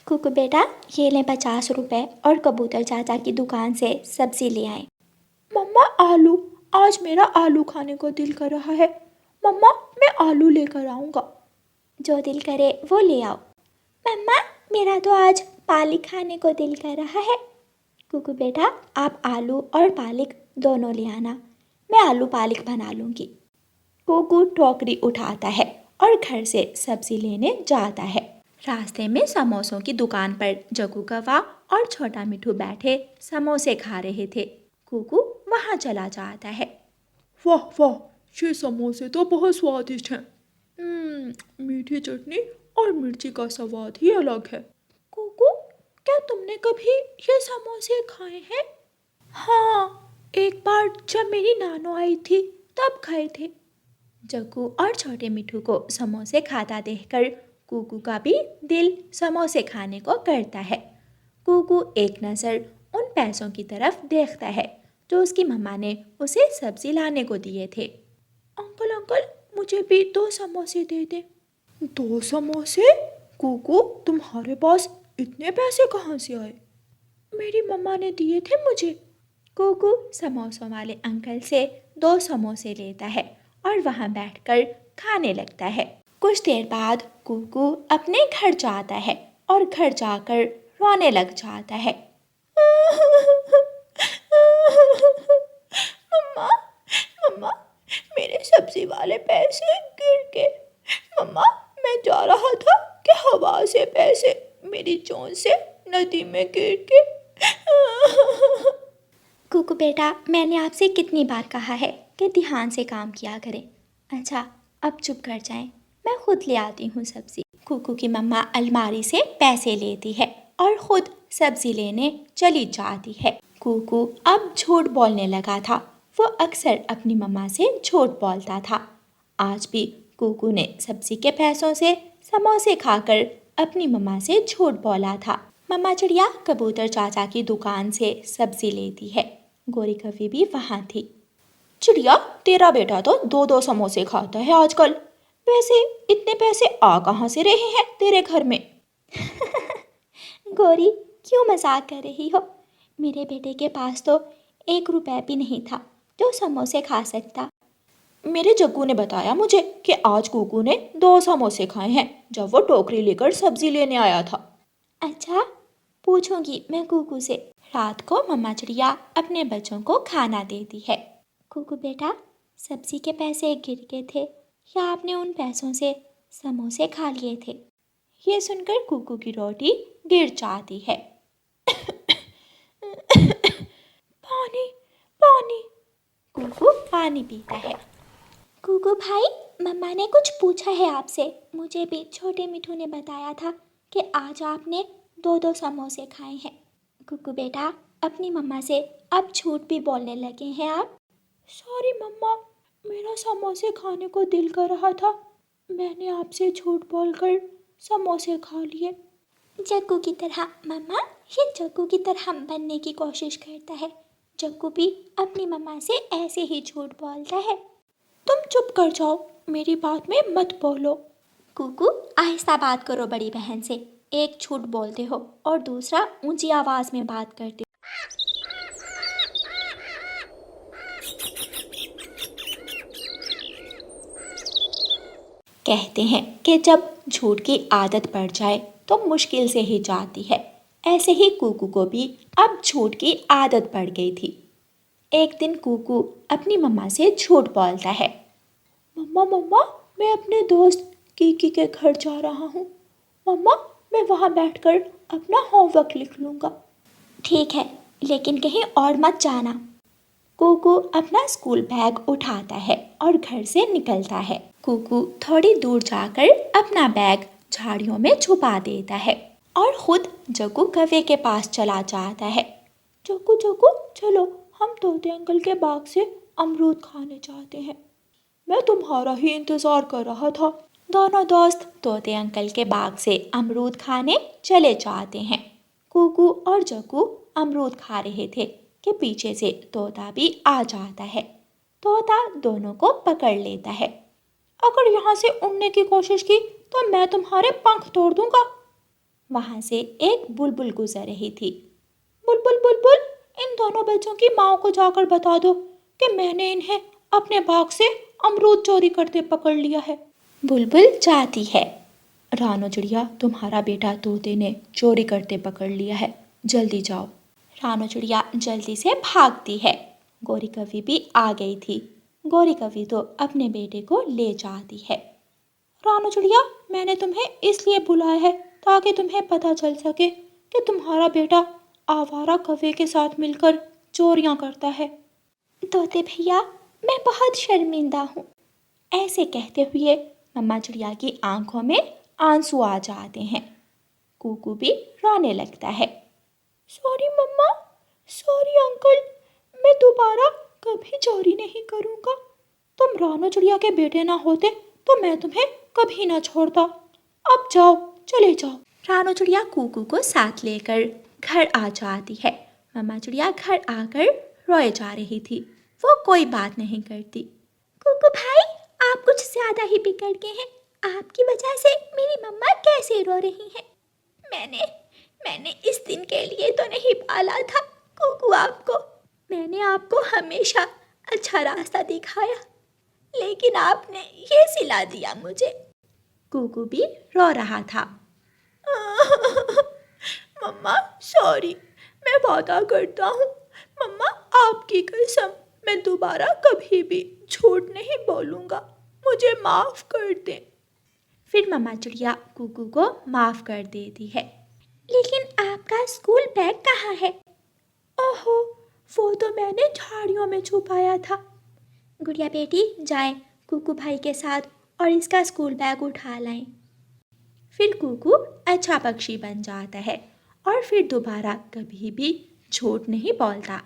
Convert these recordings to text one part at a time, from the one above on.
कुकू बेटा, ये लें 50 रुपए और कबूतर चाचा की दुकान से सब्जी ले आए। मम्मा आलू, आज मेरा आलू खाने को दिल कर रहा है। मम्मा मैं आलू लेकर आऊँगा। जो दिल करे वो ले आओ। मम्मा, मेरा तो आज पालक खाने को दिल कर रहा है। कुकू बेटा, आप आलू और पालक दोनों ले आना, मैं आलू पालक बना लूँगी। कुकू टोकरी उठाता है और घर से सब्जी लेने जाता है। रास्ते में समोसों की दुकान पर जग्गू कौवा और छोटा मिठू बैठे समोसे खा रहे थे। कुकू वहाँ चला जाता है। वाह वाह, ये समोसे तो बहुत स्वादिष्ट हैं। मीठी चटनी और मिर्ची का स्वाद ही अलग है। कुकू, क्या तुमने कभी ये समोसे खाए हैं? हाँ, एक बार जब मेरी नानो आई थी तब खाए थे। जग्गू और छोटे मिठू को समोसे खाता देखकर कुकू का भी दिल समोसे खाने को करता है। कुकू एक नज़र उन पैसों की तरफ देखता है जो उसकी मम्मा ने उसे सब्जी लाने को दिए थे। अंकल अंकल, मुझे भी 2 समोसे दे दे। 2 समोसे? कुकू, तुम्हारे पास इतने पैसे कहाँ से आए? मेरी मम्मा ने दिए थे मुझे। कुकू समोसों वाले अंकल से 2 समोसे लेता है और वहाँ बैठकर खाने लगता है। कुछ देर बाद कुकू अपने घर जाता है और घर जाकर रोने लग जाता है। मम्मा, मम्मा, मेरे सब्जी वाले पैसे गिर गए। मम्मा, मैं जा रहा था कि हवा से पैसे मेरी चोंच से नदी में गिर के। कुकू बेटा, मैंने आपसे कितनी बार कहा है कि ध्यान से काम किया करें। अच्छा, अब चुप कर जाएं, मैं खुद ले आती हूँ सब्जी। कुकू की मम्मा अलमारी से पैसे लेती है और खुद सब्जी लेने चली जाती है। कुकू अब झूठ बोलने लगा था। वो अक्सर अपनी मम्मा से झूठ बोलता था। आज भी कुकू ने सब्जी के पैसों से समोसे खाकर अपनी मम्मा से झूठ बोला था। मम्मा चिड़िया कबूतर चाचा की दुकान से सब्जी लेती है। गोरी कौवी भी वहाँ थी। चिड़िया, तेरा बेटा तो 2-2 समोसे खाता है आजकल। वैसे इतने पैसे आ कहाँ से रहे हैं तेरे घर में? गोरी, क्यों मजाक कर रही हो? मेरे बेटे के पास तो 1 रुपया भी नहीं था जो समोसे खा सकता। मेरे जग्गू ने बताया मुझे कि आज कुकू ने 2 समोसे खाए हैं जब वो टोकरी लेकर सब्जी लेने आया था। अच्छा, पूछूंगी मैं कुकू से। रात को मम्मा चिड़िया अपने बच्चों को खाना देती है। कुकू बेटा, सब्जी के पैसे गिर गए थे या आपने उन पैसों से समोसे खा लिए थे? ये सुनकर कुकू की रोटी गिर जाती है। पानी, पानी। कुकू पानी पीता है। कुकू भाई, मम्मा ने कुछ पूछा है आपसे। मुझे भी छोटे मिठू ने बताया था कि आज आपने 2-2 समोसे खाए हैं। कुकू बेटा, अपनी मम्मा से अब झूठ भी बोलने लगे हैं आप। सॉरी मम्मा, मेरा समोसे खाने को दिल कर रहा था। मैंने आपसे झूठ बोलकर समोसे खा लिए। जग्गू की तरह मम्मा, ये जग्गू की तरह बनने की कोशिश करता है। जग्गू भी अपनी मम्मा से ऐसे ही झूठ बोलता है। तुम चुप कर जाओ, मेरी बात में मत बोलो। कुकू, आहिस्ता बात करो बड़ी बहन से। एक झूठ बोलते हो और दूसरा ऊंची आवाज में बात करते हो। कहते हैं कि जब झूठ की आदत पड़ जाए तो मुश्किल से ही जाती है। ऐसे ही कुकू को भी अब झूठ की आदत पड़ गई थी। एक दिन कुकू अपनी मम्मा से झूठ बोलता है। मम्मा मम्मा, मैं अपने दोस्त कीकी के घर जा रहा हूँ। मम्मा, मैं वहाँ बैठकर अपना होमवर्क लिख लूँगा। ठीक है, लेकिन कहीं और मत जाना। कुकू अपना स्कूल बैग उठाता है और घर से निकलता है। कुकू थोड़ी दूर जाकर अपना बैग झाड़ियों में छुपा देता है और खुद जग्गू कौवे के पास चला जाता है। जग्गू जग्गू, चलो हम तोते अंकल के बाग से अमरूद खाने चाहते हैं। मैं तुम्हारा ही इंतज़ार कर रहा था। दोनों दोस्त तोते अंकल के बाग से अमरूद खाने चले जाते हैं। कुकू और जग्गू अमरूद खा रहे थे कि पीछे से तोता भी आ जाता है। तोता दोनों को पकड़ लेता है। अगर यहाँ से उड़ने की कोशिश की तो मैं तुम्हारे पंख तोड़ दूंगा। वहाँ से एक बुलबुल गुजर रही थी। बुलबुल बुलबुल, इन दोनों बच्चों की माँ को जाकर बता दो कि मैंने इन्हें अपने बाग से अमरूद चोरी करते पकड़ लिया है। बुलबुल जाती है। रानो चिड़िया, तुम्हारा बेटा तोते ने चोरी करते पकड़ लिया है, जल्दी जाओ। रानो चिड़िया जल्दी से भागती है। गौरी कवि भी आ गई थी। गौरी कवि तो अपने बेटे को ले जाती है। रानो चिड़िया, मैंने तुम्हें इसलिए बुलाया है ताकि तुम्हें पता चल सके कि तुम्हारा बेटा आवारा कौवे के साथ मिलकर चोरियां करता है। तोते भैया, मैं बहुत शर्मिंदा हूँ। ऐसे कहते हुए मम्मा चिड़िया की आंखों में आंसू आ जाते हैं। कुकू भी रोने लगता है। सॉरी मम्मा, सॉरी अंकल, मैं दोबारा कभी चोरी नहीं करूँगा। तुम रानो चिड़िया के बेटे ना होते तो मैं तुम्हें कभी ना छोड़ता। अब जाओ, चले जाओ। रानो चिड़िया कुकू को साथ लेकर घर आ जाती है। मम्मा चिड़िया घर आकर रोए जा रही थी। वो कोई बात नहीं करती। कुकू भाई, आप कुछ ज्यादा ही बिगड़ गए हैं। आपकी वजह से मेरी मम्मा कैसे रो रही हैं। मैंने इस दिन के लिए तो नहीं पाला था कुकू आपको। मैंने आपको हमेशा अच्छा रास्ता दिखाया, लेकिन आपने ये सिला दिया मुझे। कुकू भी रो रहा था। मम्मा सॉरी, मैं वादा करता हूँ मम्मा, आपकी कसम, मैं दोबारा कभी भी झूठ नहीं बोलूँगा। मुझे माफ़ कर दें। फिर मम्मा चिड़िया कुकू को माफ़ कर देती है। लेकिन आपका स्कूल बैग कहाँ है? ओहो, वो तो मैंने झाड़ियों में छुपाया था। गुड़िया बेटी, जाएं कुकू भाई के साथ और इसका स्कूल बैग उठा लाएं। फिर कुकू अच्छा पक्षी बन जाता है और फिर दोबारा कभी भी झूठ नहीं बोलता।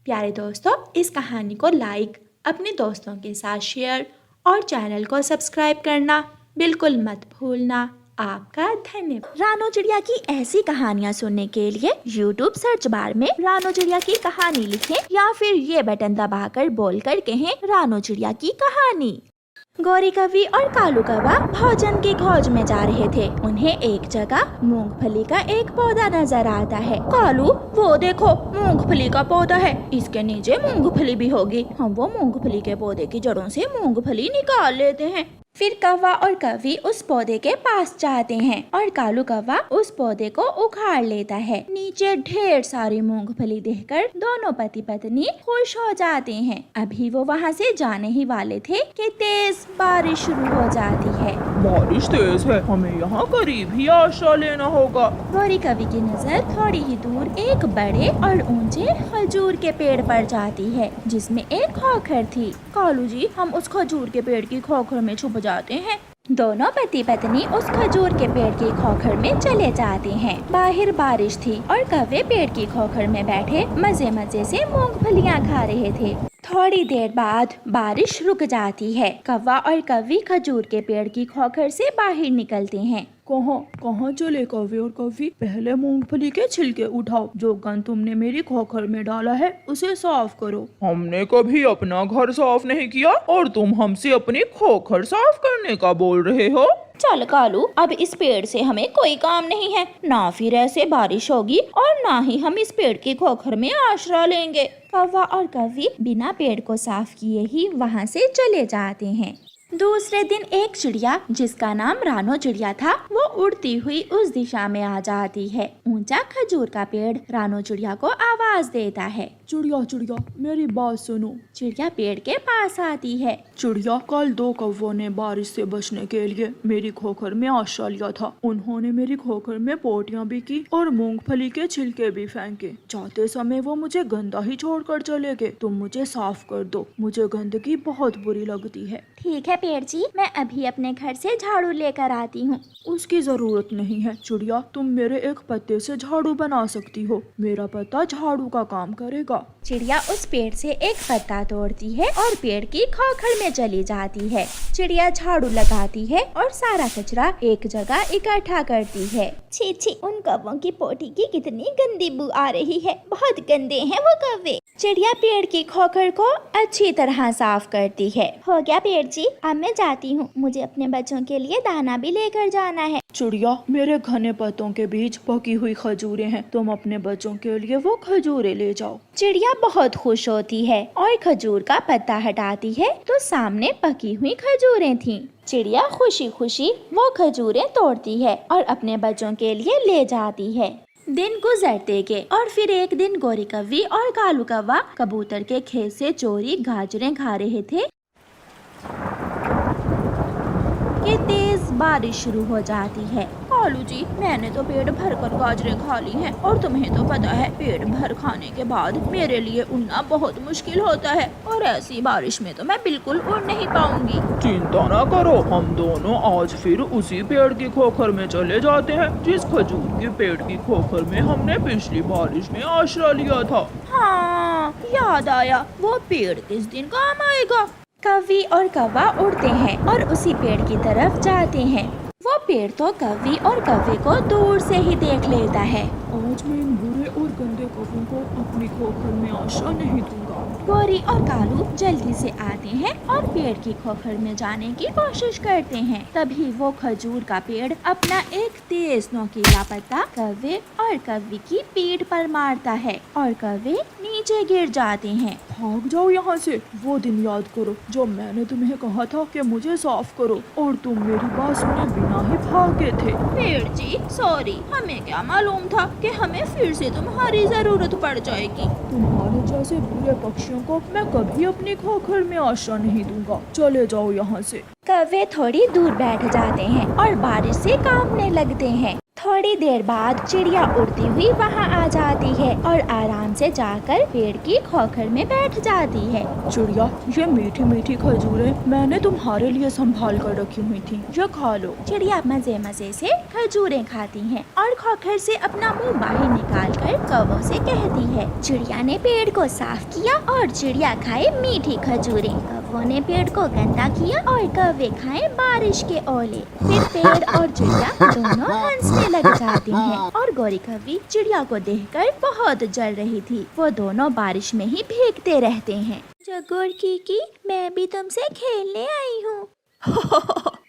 प्यारे दोस्तों, इस कहानी को लाइक, अपने दोस्तों के साथ शेयर और चैनल को सब्सक्राइब करना बिल्कुल मत भूलना। आपका धन्यवाद। रानो चिड़िया की ऐसी कहानियाँ सुनने के लिए YouTube सर्च बार में रानो चिड़िया की कहानी लिखें या फिर ये बटन दबाकर बोलकर कहें रानो चिड़िया की कहानी। गौरी कवि और कालू कौवा भोजन की खोज में जा रहे थे। उन्हें एक जगह मूंगफली का एक पौधा नजर आता है। कालू, वो देखो, मूंगफली का पौधा है, इसके नीचे मूंगफली भी होगी। हम वो मूंगफली के पौधे की जड़ों से मूंगफली निकाल लेते हैं। फिर कौवा और कवि उस पौधे के पास जाते हैं और कालू कौवा उस पौधे को उखाड़ लेता है। नीचे ढेर सारी मूंगफली देखकर दोनों पति पत्नी खुश हो जाते हैं। अभी वो वहाँ से जाने ही वाले थे कि तेज बारिश शुरू हो जाती है। बारिश तेज है, हमें यहाँ करीब ही आश्रय लेना होगा। गौरी कवि की नजर थोड़ी ही दूर एक बड़े और ऊंचे खजूर के पेड़ पर जाती है, जिसमें एक खोखर थी। कालू जी, हम उस खजूर के पेड़ की खोखर में छुप जाते हैं। दोनों पति पत्नी उस खजूर के पेड़ की खोखर में चले जाते हैं। बाहर बारिश थी और कौवे पेड़ की खोखर में बैठे मजे मजे से मूंगफलियाँ खा रहे थे। थोड़ी देर बाद बारिश रुक जाती है। कौवा और कवि खजूर के पेड़ की खोखर से बाहर निकलते हैं। कहाँ चले कौवे और कवि? पहले मूंगफली के छिलके उठाओ। जो गंद तुमने मेरी खोखर में डाला है उसे साफ करो। हमने कभी अपना घर साफ नहीं किया और तुम हमसे अपनी खोखर साफ करने का बोल रहे हो? चल कालू, अब इस पेड़ से हमें कोई काम नहीं है। ना फिर ऐसे बारिश होगी और ना ही हम इस पेड़ की खोखर में आश्रय लेंगे। कौवा और कवि बिना पेड़ को साफ किए ही वहाँ से चले जाते हैं। दूसरे दिन एक चिड़िया जिसका नाम रानो चिड़िया था, वो उड़ती हुई उस दिशा में आ जाती है। ऊंचा खजूर का पेड़ रानो चिड़िया को आवाज देता है। चिड़िया चिड़िया, मेरी बात सुनो। चिड़िया पेड़ के पास आती है। चिड़िया, कल दो कौवों ने बारिश से बचने के लिए मेरी खोखर में आश्रय लिया था। उन्होंने मेरी खोखर में पोटियां भी की और मूंगफली के छिलके भी फेंके। जाते समय वो मुझे गंदा ही छोड़कर चले गए। तुम मुझे साफ कर दो, मुझे गंदगी बहुत बुरी लगती है। ठीक है पेड़ जी, मैं अभी अपने घर से झाड़ू लेकर आती हूँ। उसकी जरूरत नहीं है चिड़िया, तुम मेरे एक पत्ते से झाड़ू बना सकती हो। मेरा पत्ता झाड़ू का काम करेगा। चिड़िया उस पेड़ से एक पत्ता तोड़ती है और पेड़ की खोखर में चली जाती है। चिड़िया झाड़ू लगाती है और सारा कचरा एक जगह इकट्ठा करती है। छी छी, उन कौवों की पोटी की कितनी गंदी बू आ रही है। बहुत गंदे हैं वो कौवे। चिड़िया पेड़ की खोखर को अच्छी तरह साफ करती है। हो गया पेड़ जी, अब मैं जाती हूँ, मुझे अपने बच्चों के लिए दाना भी लेकर जाना है। चिड़िया, मेरे घने पत्तों के बीच पकी हुई खजूरें हैं, तुम अपने बच्चों के लिए वो खजूरें ले जाओ। चिड़िया बहुत खुश होती है और खजूर का पत्ता हटाती है तो सामने पकी हुई खजूरें थीं। चिड़िया खुशी खुशी वो खजूरें तोड़ती है और अपने बच्चों के लिए ले जाती है। दिन गुजरते गए और फिर एक दिन गोरी कौवी और कालू कौवा कबूतर के खेत से चोरी गाजरें खा रहे थे कि तेज बारिश शुरू हो जाती है। कालू जी, मैंने तो पेट भर कर गाजरें खा ली हैं और तुम्हें तो पता है पेट भर खाने के बाद मेरे लिए उड़ना बहुत मुश्किल होता है और ऐसी बारिश में तो मैं बिल्कुल उड़ नहीं पाऊंगी। चिंता ना करो, हम दोनों आज फिर उसी पेड़ की खोखर में चले जाते हैं जिस खजूर के पेड़ की खोखर में हमने पिछली बारिश में आश्रय लिया था। हाँ, याद आया, वो पेड़ किस दिन काम आएगा। कौवी और कौवा उड़ते हैं और उसी पेड़ की तरफ जाते हैं। वो पेड़ तो कौवी और कौवे को दूर से ही देख लेता है। आज मैं इन बुरे और गंदे कौवों को अपनी खोखर में आश्रय नहीं दूंगा। गोरी और कालू जल्दी से आते हैं और पेड़ की खोखर में जाने की कोशिश करते हैं। तभी वो खजूर का पेड़ अपना एक तेज नोकीला पत्ता कौवे और कौवी की पीठ पर मारता है और कौवे नीचे गिर जाते हैं। भाग जाओ यहाँ से, वो दिन याद करो जब मैंने तुम्हें कहा था कि मुझे साफ करो और तुम मेरी बात सुने बिना ही भागे थे। पेड़ जी सॉरी, हमें क्या मालूम था कि हमें फिर से तुम्हारी जरूरत पड़ जाएगी। तुम्हारे जैसे बुरे पक्षियों को मैं कभी अपनी खोखर में आश्रय नहीं दूंगा। चले जाओ यहाँ से। कौवे थोड़ी दूर बैठ जाते हैं और बारिश से कांपने लगते हैं। थोड़ी देर बाद चिड़िया उड़ती हुई वहाँ आ जाती है और आराम से जाकर पेड़ की खोखर में बैठ जाती है। चिड़िया, ये मीठी मीठी खजूरें मैंने तुम्हारे लिए संभाल कर रखी हुई थी, ये खा लो। चिड़िया मजे मजे से खजूरें खाती हैं और खोखर से अपना मुंह बाहर निकालकर कौवों से कहती है। चिड़िया ने पेड़ को साफ किया और चिड़िया खाए मीठी खजूरें। कौवों ने पेड़ को गंदा किया और कौवे खाए बारिश के ओले। फिर पेड़ और चिड़िया दोनों हंसने लग जाती हैं और गोरी कौवी चिड़िया को देखकर बहुत जल रही थी। वो दोनों बारिश में ही भीगते रहते हैं। जग्गू और कीकी, मैं भी तुमसे खेलने आई हूँ।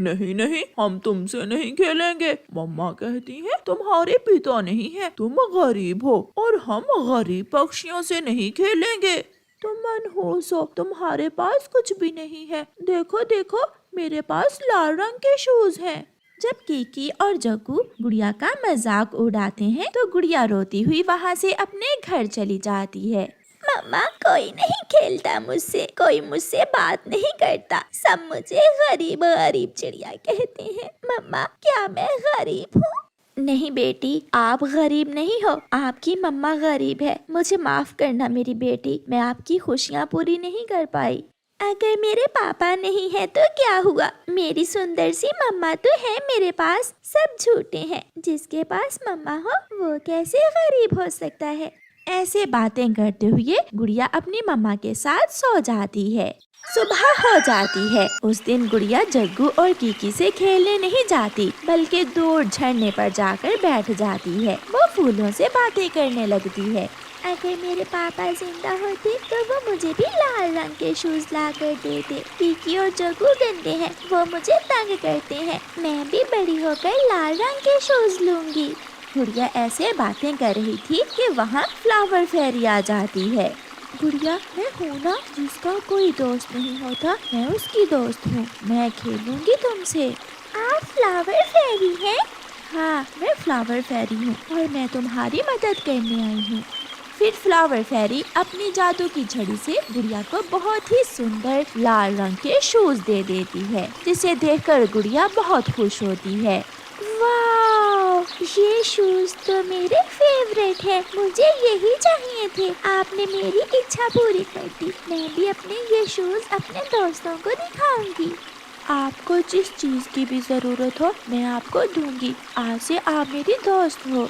नहीं नहीं, हम तुमसे नहीं खेलेंगे। मम्मा कहती है तुम्हारे पिता नहीं है, तुम गरीब हो और हम गरीब पक्षियों से नहीं खेलेंगे। तुम मनहूस हो, तुम्हारे पास कुछ भी नहीं है। देखो देखो, मेरे पास लाल रंग के शूज हैं। जब कीकी और जग्गू गुड़िया का मजाक उड़ाते हैं तो गुड़िया रोती हुई वहाँ से अपने घर चली जाती है। मम्मा, कोई नहीं खेलता मुझसे, कोई मुझसे बात नहीं करता, सब मुझे गरीब गरीब चिड़िया कहते हैं। मम्मा, क्या मैं गरीब हूँ? नहीं बेटी, आप गरीब नहीं हो, आपकी मम्मा गरीब है। मुझे माफ करना मेरी बेटी, मैं आपकी खुशियाँ पूरी नहीं कर पाई। अगर मेरे पापा नहीं है तो क्या हुआ? मेरी सुंदर सी मम्मा तो है मेरे पास। सब झूठे हैं, जिसके पास मम्मा हो वो कैसे गरीब हो सकता है? ऐसे बातें करते हुए गुड़िया अपनी मम्मा के साथ सो जाती है। सुबह हो जाती है। उस दिन गुड़िया जग्गू और कीकी से खेलने नहीं जाती, बल्कि दूर झरने पर जाकर बैठ जाती है। वो फूलों से बातें करने लगती है। अगर मेरे पापा जिंदा होते तो वो मुझे भी लाल रंग के शूज ला कर देते। कीकी और जग्गू गंदे हैं, वो मुझे तंग करते हैं। मैं भी बड़ी होकर लाल रंग के शूज लूंगी। गुड़िया ऐसे बातें कर रही थी कि वहाँ फ्लावर फेरी आ जाती है। गुड़िया, मैं हूँ ना, जिसका कोई दोस्त नहीं होता, मैं उसकी दोस्त हूँ। मैं खेलूंगी तुमसे। आप फ्लावर फेरी हैं? हाँ, मैं फ्लावर फेरी हूँ और मैं तुम्हारी मदद करने आई हूँ। फिर फ्लावर फेरी अपनी जादू की छड़ी से गुड़िया को बहुत ही सुंदर लाल रंग के शूज दे देती है, जिसे देखकर गुड़िया बहुत खुश होती है। वाह, ये शूज तो मेरे फेवरेट है, मुझे यही चाहिए थे। आपने मेरी इच्छा पूरी कर दी। मैं भी अपने ये शूज अपने दोस्तों को दिखाऊंगी। आपको जिस चीज की भी जरूरत हो मैं आपको दूंगी। आज से आप मेरी दोस्त हो।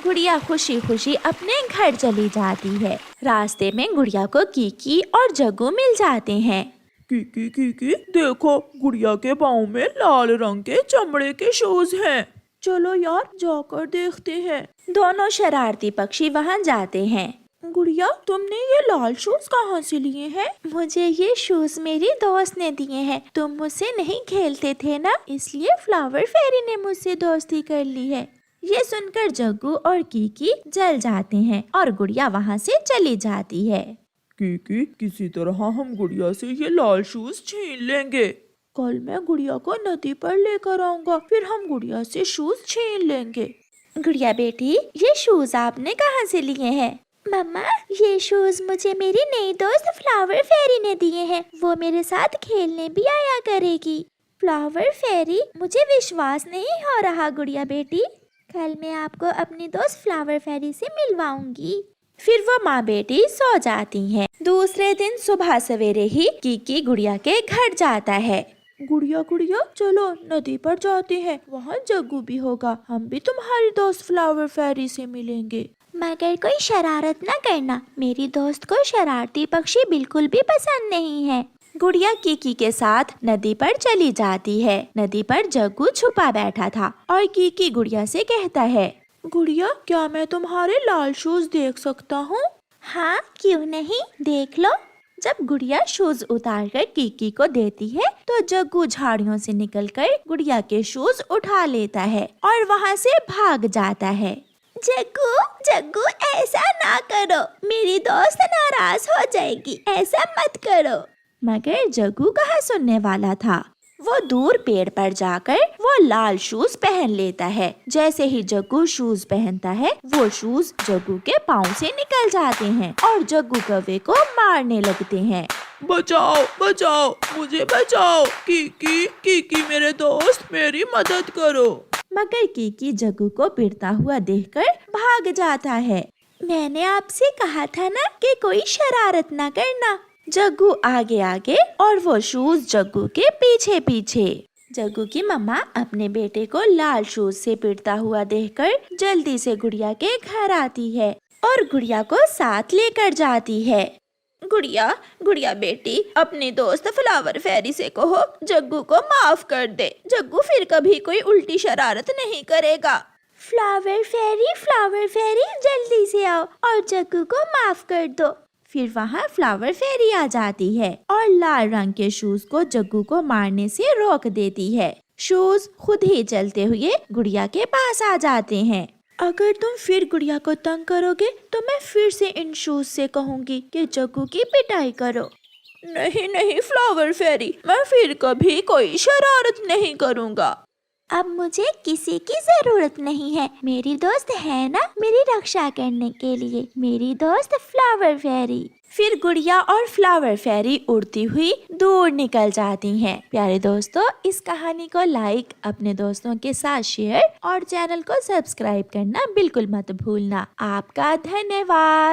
गुड़िया खुशी खुशी अपने घर चली जाती है। रास्ते में गुड़िया को कीकी और जग्गू मिल जाते हैं। कीकी कीकी, देखो गुड़िया के पाँव में लाल रंग के चमड़े के शूज हैं। चलो यार, जाकर देखते हैं। दोनों शरारती पक्षी वहाँ जाते हैं। गुड़िया, तुमने ये लाल शूज कहाँ से लिए हैं? मुझे ये शूज मेरी दोस्त ने दिए हैं। तुम मुझसे नहीं खेलते थे ना, इसलिए फ्लावर फेरी ने मुझसे दोस्ती कर ली है। ये सुनकर जग्गू और कीकी जल जाते हैं और गुड़िया वहाँ से चली जाती है। कीकी, किसी तरह हम गुड़िया से ये लाल शूज छीन लेंगे। कल मैं गुड़िया को नदी पर लेकर आऊंगा, फिर हम गुड़िया से शूज छीन लेंगे। गुड़िया बेटी, ये शूज आपने कहाँ से लिए हैं? मम्मा, ये शूज मुझे मेरी नई दोस्त फ्लावर फेरी ने दिए हैं। वो मेरे साथ खेलने भी आया करेगी। फ्लावर फेरी? मुझे विश्वास नहीं हो रहा गुड़िया बेटी। कल मैं आपको अपनी दोस्त फ्लावर फेरी से मिलवाऊंगी। फिर वो माँ बेटी सो जाती हैं। दूसरे दिन सुबह सवेरे ही कीकी गुड़िया के घर जाता है। गुड़िया गुड़िया, चलो नदी पर जाते हैं, वहाँ जग्गू भी होगा, हम भी तुम्हारी दोस्त फ्लावर फेरी से मिलेंगे। मगर कोई शरारत न करना, मेरी दोस्त को शरारती पक्षी बिल्कुल भी पसंद नहीं है। गुड़िया कीकी के साथ नदी पर चली जाती है। नदी पर जग्गू छुपा बैठा था और कीकी गुड़िया से कहता है, गुड़िया, क्या मैं तुम्हारे लाल शूज देख सकता हूँ? हाँ, क्यों नहीं, देख लो। जब गुड़िया शूज उतार कर कीकी को देती है तो जग्गू झाड़ियों से निकलकर गुड़िया के शूज उठा लेता है और वहाँ से भाग जाता है। जग्गू, जग्गू, ऐसा ना करो, मेरी दोस्त नाराज हो जाएगी, ऐसा मत करो। मगर जग्गू कहाँ सुनने वाला था। वो दूर पेड़ पर जाकर वो लाल शूज पहन लेता है। जैसे ही जग्गू शूज पहनता है, वो शूज जग्गू के पाँव से निकल जाते हैं और जग्गू कौवे को मारने लगते हैं। बचाओ, बचाओ, मुझे बचाओ, कीकी, कीकी मेरे दोस्त, मेरी मदद करो। मगर कीकी जग्गू को पिटता हुआ देखकर भाग जाता है। मैंने आपसे कहा था ना कि कोई शरारत ना करना। जग्गू आगे आगे और वो शूज जग्गू के पीछे पीछे। जग्गू की मम्मा अपने बेटे को लाल शूज से पिटता हुआ देखकर जल्दी से गुड़िया के घर आती है और गुड़िया को साथ लेकर जाती है। गुड़िया, गुड़िया बेटी, अपनी दोस्त फ्लावर फेरी से कहो जग्गू को माफ कर दे। जग्गू फिर कभी कोई उल्टी शरारत नहीं करेगा। फ्लावर फेरी, जल्दी से आओ और जग्गू को माफ कर दो। फिर वहाँ फ्लावर फेरी आ जाती है और लाल रंग के शूज को जग्गू को मारने से रोक देती है। शूज खुद ही चलते हुए गुड़िया के पास आ जाते हैं। अगर तुम फिर गुड़िया को तंग करोगे तो मैं फिर से इन शूज से कहूँगी कि जग्गू की पिटाई करो। नहीं नहीं फ्लावर फेरी, मैं फिर कभी कोई शरारत नहीं करूँगा। अब मुझे किसी की जरूरत नहीं है, मेरी दोस्त है ना मेरी रक्षा करने के लिए, मेरी दोस्त फ्लावर फेरी। फिर गुड़िया और फ्लावर फेरी उड़ती हुई दूर निकल जाती हैं। प्यारे दोस्तों, इस कहानी को लाइक, अपने दोस्तों के साथ शेयर और चैनल को सब्सक्राइब करना बिल्कुल मत भूलना। आपका धन्यवाद।